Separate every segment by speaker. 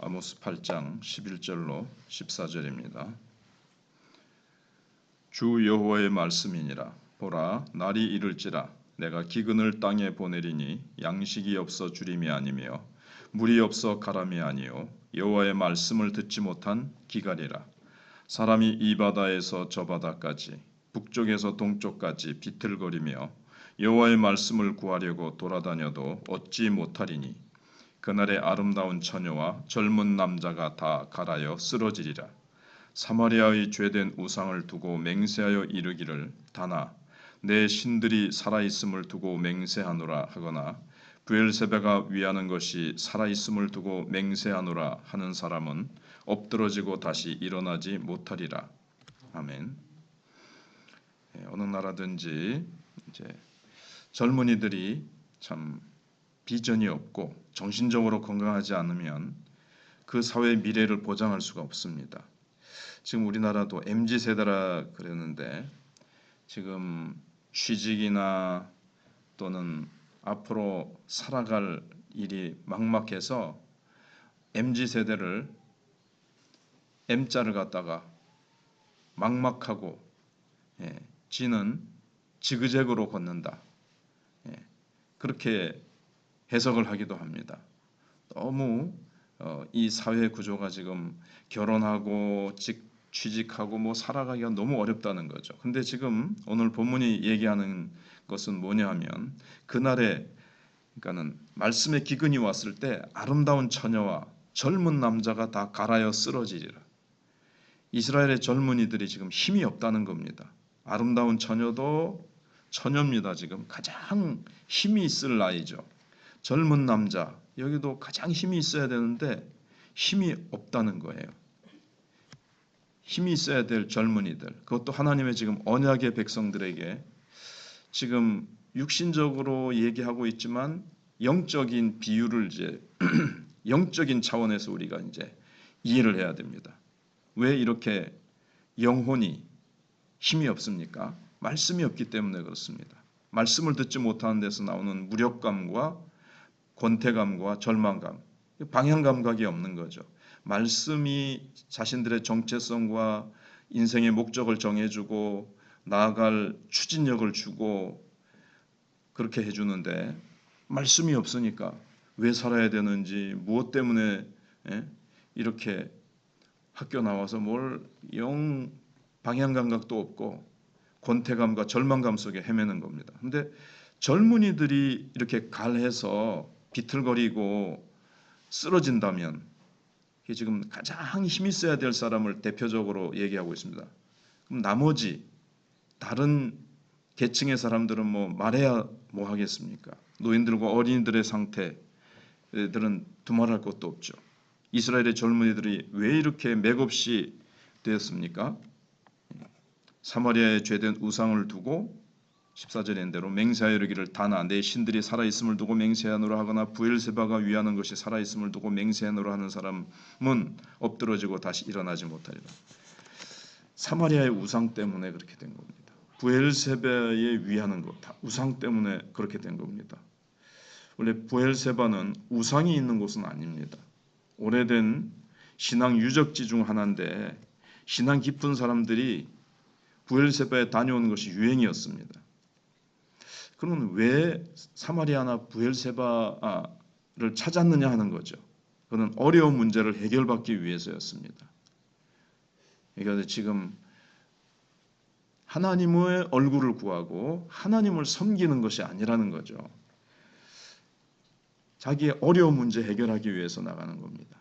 Speaker 1: 아모스 8장 11절로 14절입니다. 주 여호와의 말씀이니라. 보라, 날이 이를지라 내가 기근을 땅에 보내리니 양식이 없어 주림이 아니며 물이 없어 가람이 아니요 여호와의 말씀을 듣지 못한 기갈이라. 사람이 이 바다에서 저 바다까지 북쪽에서 동쪽까지 비틀거리며 여호와의 말씀을 구하려고 돌아다녀도 얻지 못하리니 그날의 아름다운 처녀와 젊은 남자가 다 갈아여 쓰러지리라. 사마리아의 죄된 우상을 두고 맹세하여 이르기를 다나 내 신들이 살아있음을 두고 맹세하노라 하거나 브엘세바가 위하는 것이 살아있음을 두고 맹세하노라 하는 사람은 엎드러지고 다시 일어나지 못하리라. 아멘. 어느 나라든지 이제 젊은이들이 참 비전이 없고 정신적으로 건강하지 않으면 그 사회의 미래를 보장할 수가 없습니다. 지금 우리나라도 MZ세대라 그랬는데 지금 취직이나 또는 앞으로 살아갈 일이 막막해서 MZ세대를 M자를 갖다가 막막하고 지는 지그재그로 걷는다. 그렇게 해석을 하기도 합니다. 너무 이 사회 구조가 지금 결혼하고 취직하고 살아가기가 너무 어렵다는 거죠. 근데 지금 오늘 본문이 얘기하는 것은 뭐냐 하면 그날에 그러니까는 말씀의 기근이 왔을 때 아름다운 처녀와 젊은 남자가 다 갈아여 쓰러지리라. 이스라엘의 젊은이들이 지금 힘이 없다는 겁니다. 아름다운 처녀도 처녀입니다. 지금 가장 힘이 있을 나이죠. 젊은 남자, 여기도 가장 힘이 있어야 되는데 힘이 없다는 거예요. 힘이 있어야 될 젊은이들, 그것도 하나님의 지금 언약의 백성들에게 지금 육신적으로 얘기하고 있지만 영적인 비유를 이제 영적인 차원에서 우리가 이제 이해를 해야 됩니다. 왜 이렇게 영혼이 힘이 없습니까? 말씀이 없기 때문에 그렇습니다. 말씀을 듣지 못하는 데서 나오는 무력감과 권태감과 절망감, 방향 감각이 없는 거죠. 말씀이 자신들의 정체성과 인생의 목적을 정해주고 나아갈 추진력을 주고 그렇게 해주는데 말씀이 없으니까 왜 살아야 되는지 무엇 때문에 이렇게 학교 나와서 영 방향 감각도 없고 권태감과 절망감 속에 헤매는 겁니다. 근데 젊은이들이 이렇게 갈해서 비틀거리고 쓰러진다면 이게 지금 가장 힘이 있어야 될 사람을 대표적으로 얘기하고 있습니다. 그럼 나머지 다른 계층의 사람들은 말해야 뭐 하겠습니까? 노인들과 어린이들의 상태들은 두말할 것도 없죠. 이스라엘의 젊은이들이 왜 이렇게 맥없이 되었습니까? 사마리아의 죄된 우상을 두고 14절인 대로 맹세하여 이르기를 다나 내 신들이 살아있음을 두고 맹세하노라 하거나 브엘세바가 위하는 것이 살아있음을 두고 맹세하노라 하는 사람은 엎드러지고 다시 일어나지 못하리라. 사마리아의 우상 때문에 그렇게 된 겁니다. 브엘세바에 위하는 것, 다 우상 때문에 그렇게 된 겁니다. 원래 브엘세바는 우상이 있는 곳은 아닙니다. 오래된 신앙 유적지 중 하나인데 신앙 깊은 사람들이 브엘세바에 다녀오는 것이 유행이었습니다. 그러면 왜 사마리아나 브엘세바를 찾았느냐 하는 거죠. 그는 어려운 문제를 해결받기 위해서였습니다. 그러니까 지금 하나님의 얼굴을 구하고 하나님을 섬기는 것이 아니라는 거죠. 자기의 어려운 문제 해결하기 위해서 나가는 겁니다.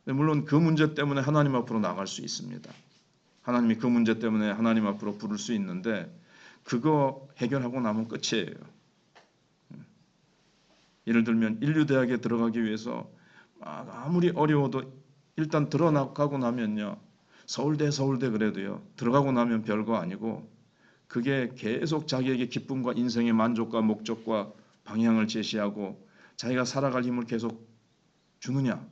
Speaker 1: 물론 그 문제 때문에 하나님 앞으로 나갈 수 있습니다. 하나님이 그 문제 때문에 하나님 앞으로 부를 수 있는데 그거 해결하고 나면 끝이에요. 예를 들면 인류대학에 들어가기 위해서 아무리 어려워도 일단 들어가고 나면요. 서울대 그래도요. 들어가고 나면 별거 아니고 그게 계속 자기에게 기쁨과 인생의 만족과 목적과 방향을 제시하고 자기가 살아갈 힘을 계속 주느냐.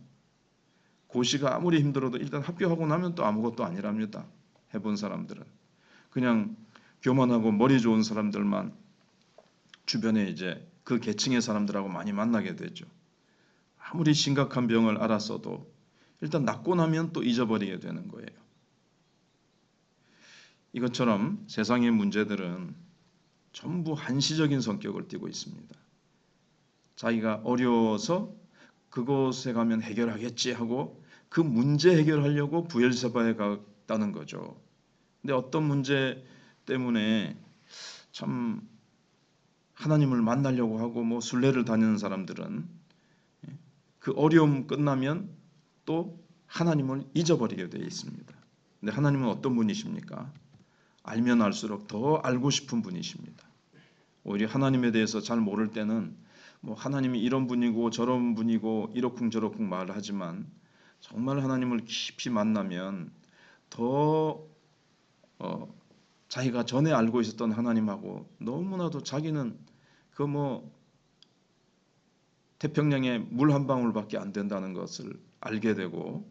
Speaker 1: 고시가 아무리 힘들어도 일단 합격하고 나면 또 아무것도 아니랍니다. 해본 사람들은. 그냥 교만하고 머리 좋은 사람들만 주변에 이제 그 계층의 사람들하고 많이 만나게 되죠. 아무리 심각한 병을 앓았어도 일단 낫고 나면 또 잊어버리게 되는 거예요. 이것처럼 세상의 문제들은 전부 한시적인 성격을 띠고 있습니다. 자기가 어려워서 그곳에 가면 해결하겠지 하고 그 문제 해결하려고 부엘세바에 갔다는 거죠. 근데 어떤 문제 때문에 참 하나님을 만나려고 하고 뭐 순례를 다니는 사람들은 그 어려움 끝나면 또 하나님을 잊어버리게 되어 있습니다. 근데 하나님은 어떤 분이십니까? 알면 알수록 더 알고 싶은 분이십니다. 오히려 하나님에 대해서 잘 모를 때는 뭐 하나님이 이런 분이고 저런 분이고 이러쿵저러쿵 말을 하지만 정말 하나님을 깊이 만나면 더 자기가 전에 알고 있었던 하나님하고 너무나도 자기는 그 뭐 태평양에 물 한 방울밖에 안 된다는 것을 알게 되고,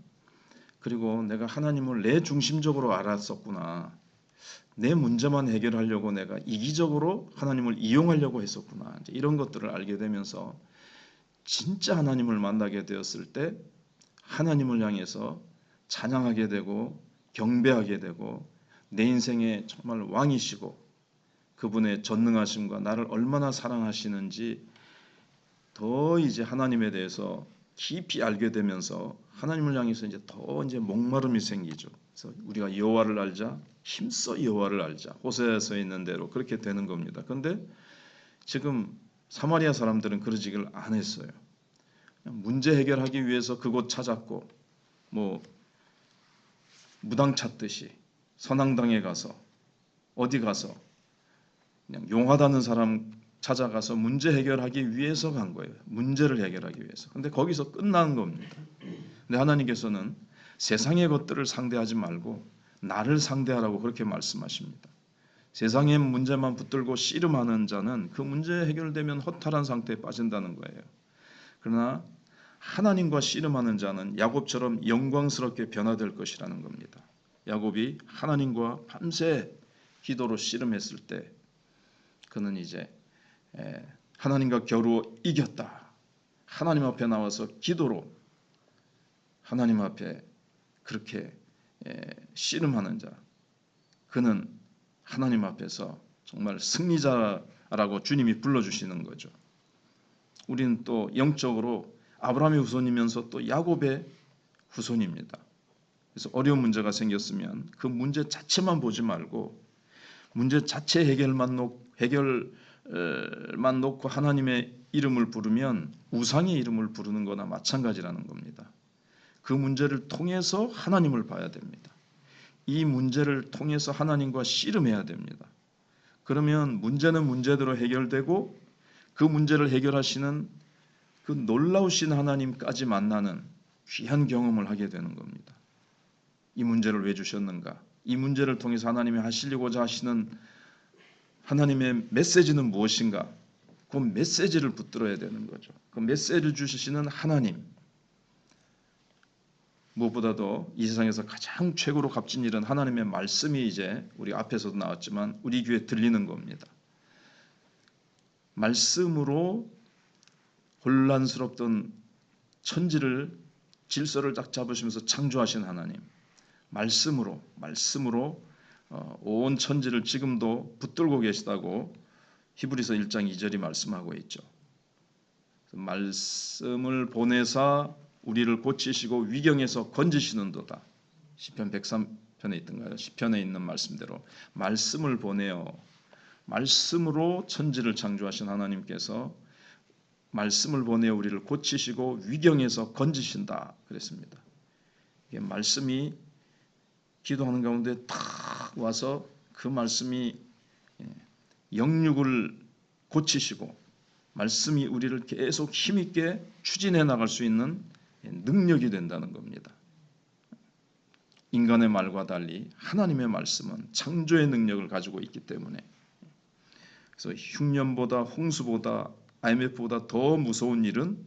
Speaker 1: 그리고 내가 하나님을 내 중심적으로 알았었구나. 내 문제만 해결하려고 내가 이기적으로 하나님을 이용하려고 했었구나. 이런 것들을 알게 되면서 진짜 하나님을 만나게 되었을 때 하나님을 향해서 찬양하게 되고 경배하게 되고 내 인생의 정말 왕이시고 그분의 전능하심과 나를 얼마나 사랑하시는지 더 이제 하나님에 대해서 깊이 알게 되면서 하나님을 향해서 이제 더 이제 목마름이 생기죠. 그래서 우리가 여호와를 알자, 힘써 여호와를 알자. 호세아서에 있는 대로 그렇게 되는 겁니다. 그런데 지금 사마리아 사람들은 그러지를 안 했어요. 문제 해결하기 위해서 그곳 찾았고 뭐 무당 찾듯이 선앙당에 가서 어디 가서 그냥 용하다는 사람 찾아가서 문제 해결하기 위해서 간 거예요. 문제를 해결하기 위해서. 근데 거기서 끝나는 겁니다. 근데 하나님께서는 세상의 것들을 상대하지 말고 나를 상대하라고 그렇게 말씀하십니다. 세상의 문제만 붙들고 씨름하는 자는 그 문제 해결되면 허탈한 상태에 빠진다는 거예요. 그러나 하나님과 씨름하는 자는 야곱처럼 영광스럽게 변화될 것이라는 겁니다. 야곱이 하나님과 밤새 기도로 씨름했을 때 그는 이제 하나님과 겨루 이겼다. 하나님 앞에 나와서 기도로 하나님 앞에 그렇게 씨름하는 자, 그는 하나님 앞에서 정말 승리자라고 주님이 불러주시는 거죠. 우리는 또 영적으로 아브라함의 후손이면서 또 야곱의 후손입니다. 그래서 어려운 문제가 생겼으면 그 문제 자체만 보지 말고 문제 자체 해결만 놓고 하나님의 이름을 부르면 우상의 이름을 부르는 거나 마찬가지라는 겁니다. 그 문제를 통해서 하나님을 봐야 됩니다. 이 문제를 통해서 하나님과 씨름해야 됩니다. 그러면 문제는 문제대로 해결되고 그 문제를 해결하시는 그 놀라우신 하나님까지 만나는 귀한 경험을 하게 되는 겁니다. 이 문제를 왜 주셨는가? 이 문제를 통해서 하나님이 하시려고자 하시는 하나님의 메시지는 무엇인가? 그 메시지를 붙들어야 되는 거죠. 그 메시지를 주시는 하나님. 무엇보다도 이 세상에서 가장 최고로 값진 일은 하나님의 말씀이 이제 우리 앞에서도 나왔지만 우리 귀에 들리는 겁니다. 말씀으로 혼란스럽던 천지를 질서를 딱 잡으시면서 창조하신 하나님. 말씀으로 온 천지를 지금도 붙들고 계시다고 히브리서 1장 2절이 말씀하고 있죠. 말씀을 보내사 우리를 고치시고 위경에서 건지시는도다. 시편 103편에 있던가요? 시편에 있는 말씀대로 말씀을 보내어 말씀으로 천지를 창조하신 하나님께서 말씀을 보내어 우리를 고치시고 위경에서 건지신다 그랬습니다. 이게 말씀이 기도하는 가운데 탁 와서 그 말씀이 영육을 고치시고 말씀이 우리를 계속 힘있게 추진해 나갈 수 있는 능력이 된다는 겁니다. 인간의 말과 달리 하나님의 말씀은 창조의 능력을 가지고 있기 때문에 그래서 흉년보다 홍수보다 IMF보다 더 무서운 일은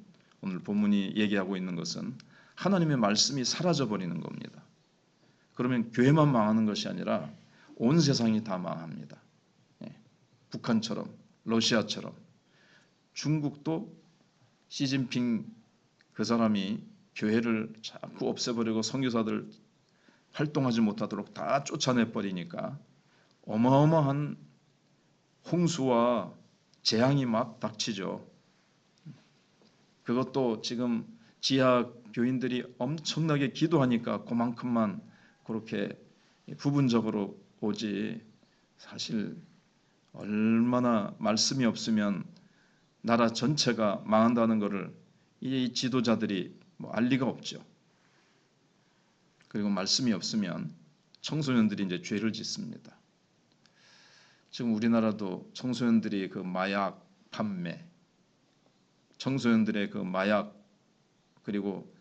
Speaker 1: 오늘 본문이 얘기하고 있는 것은 하나님의 말씀이 사라져버리는 겁니다. 그러면 교회만 망하는 것이 아니라 온 세상이 다 망합니다. 북한처럼 러시아처럼 중국도 시진핑 그 사람이 교회를 자꾸 없애버리고 선교사들 활동하지 못하도록 다 쫓아내 버리니까 어마어마한 홍수와 재앙이 막 닥치죠. 그것도 지금 지하 교인들이 엄청나게 기도하니까 그만큼만 그렇게 부분적으로 오지, 사실 얼마나 말씀이 없으면 나라 전체가 망한다는 것을 이 지도자들이 알 리가 없죠. 그리고 말씀이 없으면 청소년들이 이제 죄를 짓습니다. 지금 우리나라도 청소년들이 그 마약 판매, 청소년들의 그 마약, 그리고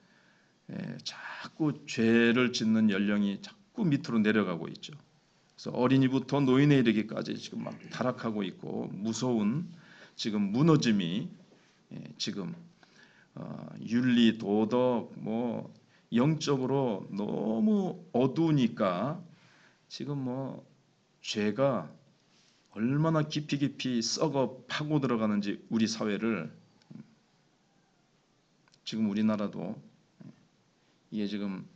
Speaker 1: 자꾸 죄를 짓는 연령이 자꾸 밑으로 내려가고 있죠. 그래서 어린이부터 노인에 이르기까지 지금 막 타락하고 있고 무서운 지금 무너짐이 지금 윤리, 도덕, 뭐 영적으로 너무 어두우니까 지금 뭐 죄가 얼마나 깊이 썩어 파고 들어가는지 우리 사회를, 지금 우리나라도 이게 지금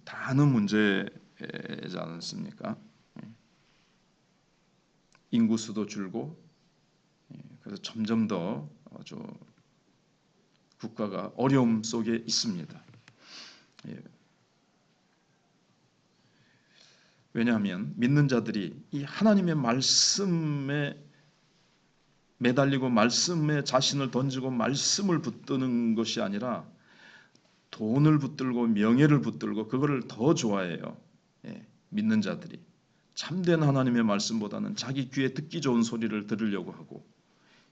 Speaker 1: 다 아는 문제지 않습니까? 인구수도 줄고, 그래서 점점 더 아주 국가가 어려움 속에 있습니다. 왜냐하면 믿는 자들이 이 하나님의 말씀에 매달리고 말씀에 자신을 던지고 말씀을 붙드는 것이 아니라 돈을 붙들고 명예를 붙들고 그거를 더 좋아해요. 믿는 자들이 참된 하나님의 말씀보다는 자기 귀에 듣기 좋은 소리를 들으려고 하고,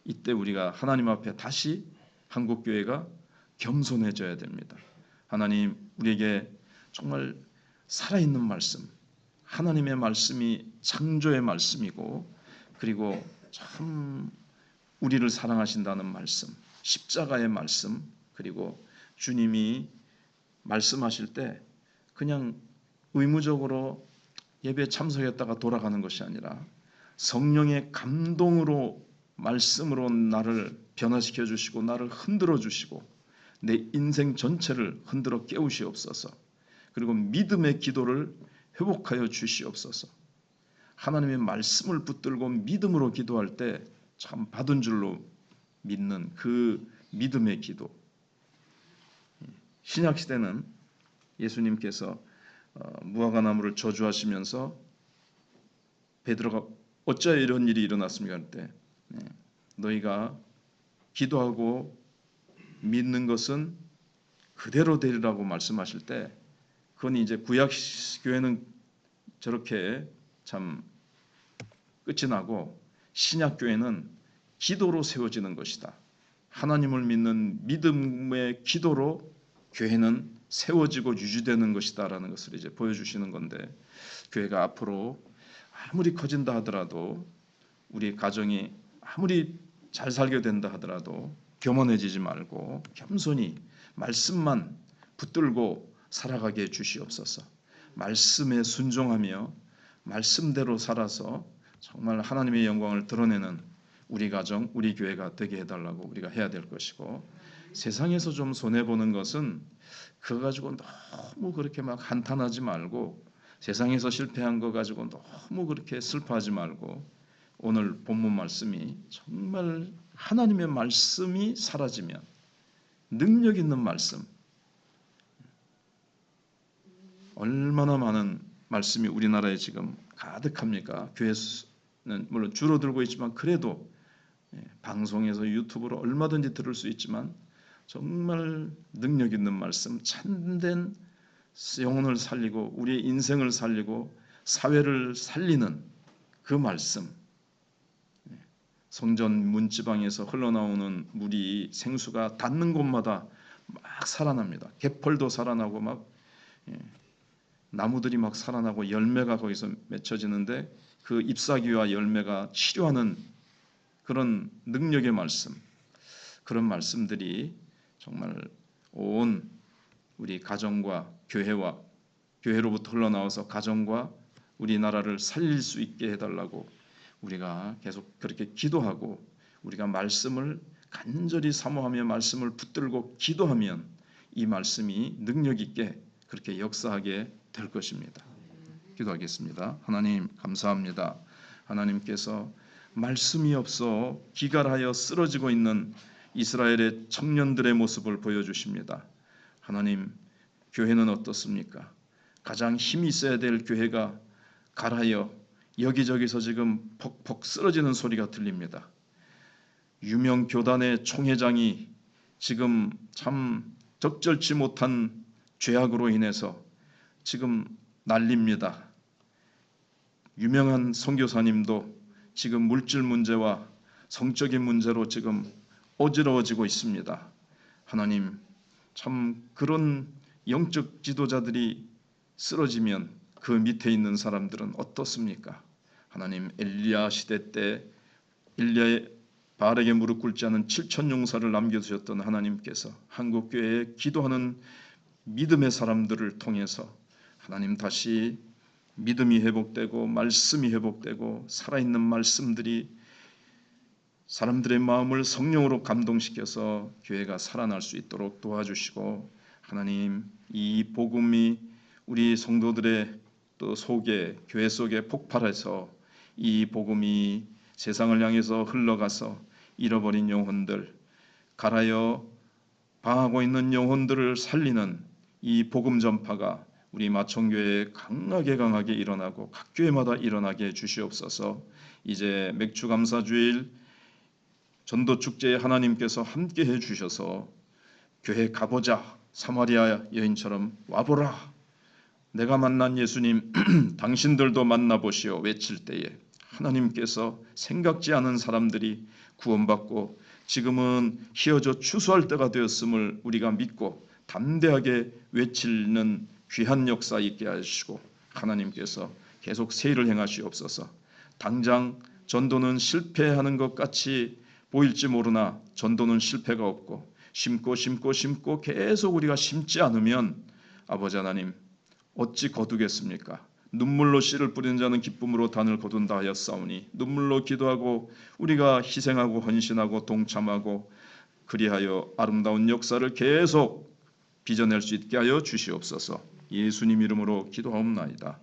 Speaker 1: 이때 우리가 하나님 앞에 다시 한국교회가 겸손해져야 됩니다. 하나님, 우리에게 정말 살아있는 말씀, 하나님의 말씀이 창조의 말씀이고, 그리고 참 우리를 사랑하신다는 말씀, 십자가의 말씀, 그리고 주님이 말씀하실 때 그냥 의무적으로 예배에 참석했다가 돌아가는 것이 아니라 성령의 감동으로 말씀으로 나를 변화시켜 주시고 나를 흔들어 주시고 내 인생 전체를 흔들어 깨우시옵소서. 그리고 믿음의 기도를 회복하여 주시옵소서. 하나님의 말씀을 붙들고 믿음으로 기도할 때 참 받은 줄로 믿는 그 믿음의 기도. 신약 시대는 예수님께서 무화과나무를 저주하시면서 베드로가 어찌하여 이런 일이 일어났습니까? 할 때 너희가 기도하고 믿는 것은 그대로 되리라고 말씀하실 때, 그건 이제 구약 교회는 저렇게 참 끝이 나고 신약 교회는 기도로 세워지는 것이다. 하나님을 믿는 믿음의 기도로 교회는 세워지고 유지되는 것이다라는 것을 이제 보여주시는 건데, 교회가 앞으로 아무리 커진다 하더라도, 우리 가정이 아무리 잘 살게 된다 하더라도 교만해지지 말고 겸손히 말씀만 붙들고 살아가게 해 주시옵소서. 말씀에 순종하며 말씀대로 살아서 정말 하나님의 영광을 드러내는 우리 가정, 우리 교회가 되게 해달라고 우리가 해야 될 것이고, 세상에서 좀 손해보는 것은 그거 가지고 너무 그렇게 막 한탄하지 말고, 세상에서 실패한 거 가지고 너무 그렇게 슬퍼하지 말고, 오늘 본문 말씀이 정말 하나님의 말씀이 사라지면, 능력 있는 말씀, 얼마나 많은 말씀이 우리나라에 지금 가득합니까? 교회는 물론 줄어들고 있지만 그래도 방송에서 유튜브로 얼마든지 들을 수 있지만 정말 능력 있는 말씀, 참된 영혼을 살리고 우리의 인생을 살리고 사회를 살리는 그 말씀, 성전 문지방에서 흘러나오는 물이 생수가 닿는 곳마다 막 살아납니다. 갯벌도 살아나고 막 나무들이 막 살아나고 열매가 거기서 맺혀지는데 그 잎사귀와 열매가 치료하는 그런 능력의 말씀, 그런 말씀들이 정말 온 우리 가정과 교회와 교회로부터 흘러나와서 가정과 우리나라를 살릴 수 있게 해달라고 우리가 계속 그렇게 기도하고, 우리가 말씀을 간절히 사모하며 말씀을 붙들고 기도하면 이 말씀이 능력 있게 그렇게 역사하게 될 것입니다. 기도하겠습니다. 하나님 감사합니다. 하나님께서 말씀이 없어 기갈하여 쓰러지고 있는 이스라엘의 청년들의 모습을 보여주십니다. 하나님, 교회는 어떻습니까? 가장 힘이 있어야 될 교회가 갈하여 여기저기서 지금 벅벅 쓰러지는 소리가 들립니다. 유명 교단의 총회장이 지금 참 적절치 못한 죄악으로 인해서 지금 난립니다. 유명한 선교사님도 지금 물질 문제와 성적인 문제로 지금 어지러워지고 있습니다. 하나님, 참 그런 영적 지도자들이 쓰러지면 그 밑에 있는 사람들은 어떻습니까? 하나님, 엘리야 시대 때 엘리야의 바알에게 무릎 꿇지 않은 7천 용사를 남겨두셨던 하나님께서 한국교회에 기도하는 믿음의 사람들을 통해서 하나님 다시 믿음이 회복되고 말씀이 회복되고 살아있는 말씀들이 사람들의 마음을 성령으로 감동시켜서 교회가 살아날 수 있도록 도와주시고, 하나님 이 복음이 우리 성도들의 또 속에 교회 속에 폭발해서 이 복음이 세상을 향해서 흘러가서 잃어버린 영혼들, 갈아여 방하고 있는 영혼들을 살리는 이 복음 전파가 우리 마천교회에 강하게 일어나고 각 교회마다 일어나게 해주시옵소서. 이제 맥주감사주일 전도축제에 하나님께서 함께 해주셔서 교회 가보자, 사마리아 여인처럼 와보라, 내가 만난 예수님 당신들도 만나보시오 외칠 때에 하나님께서 생각지 않은 사람들이 구원받고 지금은 휘어져 추수할 때가 되었음을 우리가 믿고 담대하게 외치는 귀한 역사 있게 하시고, 하나님께서 계속 세일을 행하시옵소서. 당장 전도는 실패하는 것 같이 보일지 모르나 전도는 실패가 없고 심고 계속 우리가 심지 않으면 아버지 하나님 어찌 거두겠습니까? 눈물로 씨를 뿌리는 자는 기쁨으로 단을 거둔다 하였사오니, 눈물로 기도하고 우리가 희생하고 헌신하고 동참하고 그리하여 아름다운 역사를 계속 빚어낼 수 있게 하여 주시옵소서. 예수님 이름으로 기도하옵나이다.